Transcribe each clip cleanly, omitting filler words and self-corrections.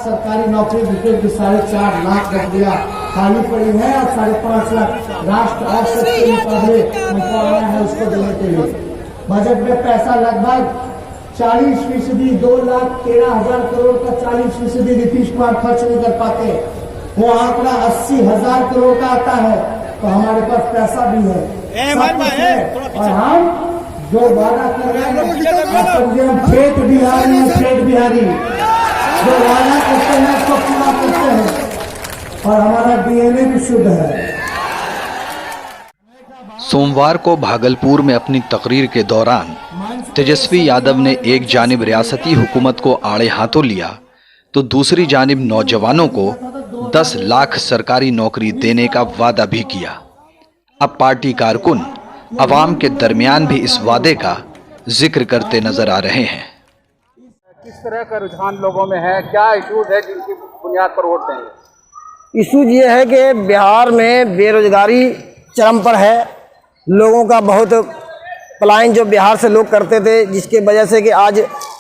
सरकारी नौकरी जिसमें कि 4.5 लाख नौकरियां खाली पड़ी है और 5.5 लाख राष्ट्र औसत के मुकाबले हमको आना है उसको देने के लिए। बजट में पैसा लगभग 40%, 2,13,000 करोड़ का 40% नीतीश कुमार खर्च नहीं कर पाते। वो आंकड़ा 80,000 करोड़ का आता है, तो हमारे पास पैसा भी है, सब कुछ है। और हम जो वादा कर रहे हैं हम पेट बिहारी हैं, पेट बिहारी जो वादा करते हैं उसको पूरा करते हैं और हमारा डीएनए भी शुद्ध है। सोमवार को भागलपुर में अपनी तकरीर के दौरान तेजस्वी यादव ने एक जानिब रियासती हुकूमत को आड़े हाथों लिया तो दूसरी जानिब नौजवानों को 10 लाख सरकारी नौकरी देने का वादा भी किया। अब पार्टी कारकुन अवाम के दरमियान भी इस वादे का जिक्र करते नजर आ रहे हैं। किस तरह का रुझान लोगों में है, क्या इश्यूज है जिनकी बुनियाद पर वोट देंगे? इशूज ये है कि बिहार में बेरोजगारी चरम पर है। लोगों का बहुत पलायन जो बिहार से लोग करते थे, जिसके वजह से कि आज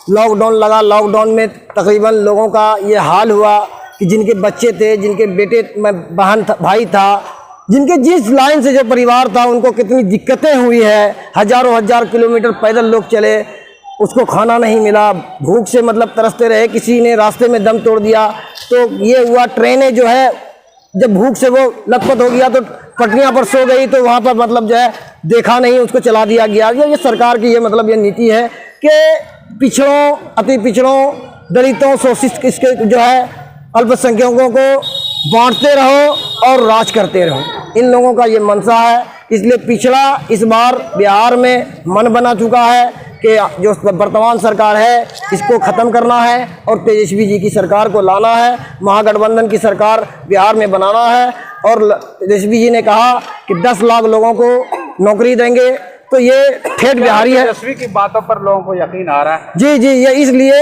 लॉकडाउन लगा, लॉकडाउन में तकरीबन लोगों का ये हाल हुआ कि जिनके बच्चे थे, जिनके बेटे बहन भाई था, जिनके जिस लाइन से जो परिवार था उनको कितनी दिक्कतें हुई है। हजार किलोमीटर पैदल लोग चले, उसको खाना नहीं मिला, भूख से मतलब तरसते रहे, किसी ने रास्ते में दम तोड़ दिया। तो ये हुआ, ट्रेनें जो है जब भूख से वो लथपथ हो गया तो पटरियां पर सो गई, तो वहाँ पर मतलब जो है देखा नहीं, उसको चला दिया गया। ये सरकार की ये मतलब ये नीति है कि पिछड़ों, अति पिछड़ों, दलितों, शोषित इसके जो है अल्पसंख्यकों को बांटते रहो और राज करते रहो, इन लोगों का ये मंशा है। इसलिए पिछड़ा इस बार बिहार में मन बना चुका है कि जो वर्तमान सरकार है इसको ख़त्म करना है और तेजस्वी जी की सरकार को लाना है, महागठबंधन की सरकार बिहार में बनाना है। और तेजस्वी जी ने कहा कि 10 लाख लोगों को नौकरी देंगे, तो ये ठेठ बिहारी है। तेजस्वी की बातों पर लोगों को यकीन आ रहा है? जी, ये इसलिए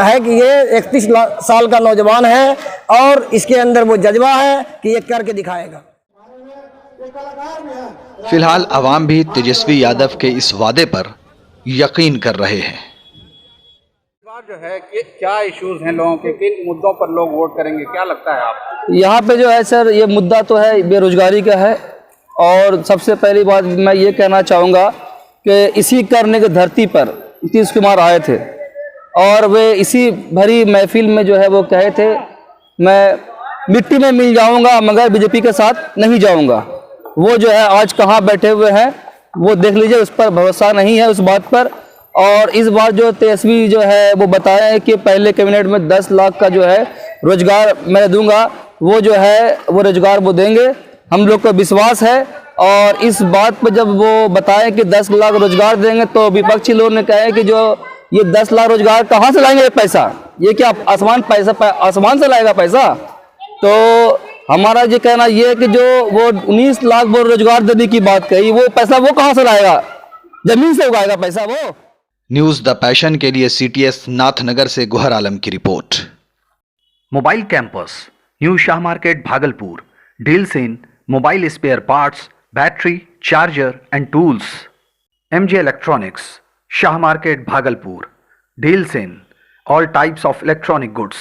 है कि ये 31 साल का नौजवान है और इसके अंदर वो जज्बा है कि ये करके दिखाएगा। फिलहाल अवाम भी तेजस्वी यादव के इस वादे पर यकीन कर रहे हैं। जो है कि क्या इश्यूज हैं लोगों के, किन मुद्दों पर लोग वोट करेंगे, क्या लगता है आपको? यहाँ पे जो है सर, ये मुद्दा तो है बेरोजगारी का है। और सबसे पहली बात मैं ये कहना चाहूँगा कि इसी करने की धरती पर नीतीश कुमार आए थे और वे इसी भरी महफिल में जो है वो कहे थे, मैं मिट्टी में मिल जाऊँगा मगर बीजेपी के साथ नहीं जाऊँगा। वो जो है आज कहाँ बैठे हुए हैं वो देख लीजिए, उस पर भरोसा नहीं है उस बात पर। और इस बार जो तेजस्वी जो है वो बताया है कि पहले कैबिनेट में 10 लाख का जो है रोजगार मैं दूंगा, वो जो है वो रोजगार वो देंगे, हम लोग को विश्वास है। और इस बात पर जब वो बताए कि 10 लाख रोजगार देंगे तो विपक्षी लोगों ने कहा कि जो ये 10 लाख रोजगार कहाँ से लाएंगे पैसा, ये क्या आसमान से लाएगा पैसा? तो हमारा ये कहना ये है कि जो वो 19 लाख वो रोजगार देने की बात कही, वो पैसा वो कहाँ से लाएगा? जमीन से उगाएगा पैसा वो। न्यूज द पैशन के लिए सीटीएस नाथनगर से गुहर आलम की रिपोर्ट। Mobile campus, new Shah market Bhagalpur, deals in mobile spare parts, battery, charger and tools. MJ electronics, Shah market Bhagalpur, deals in all types of electronic goods.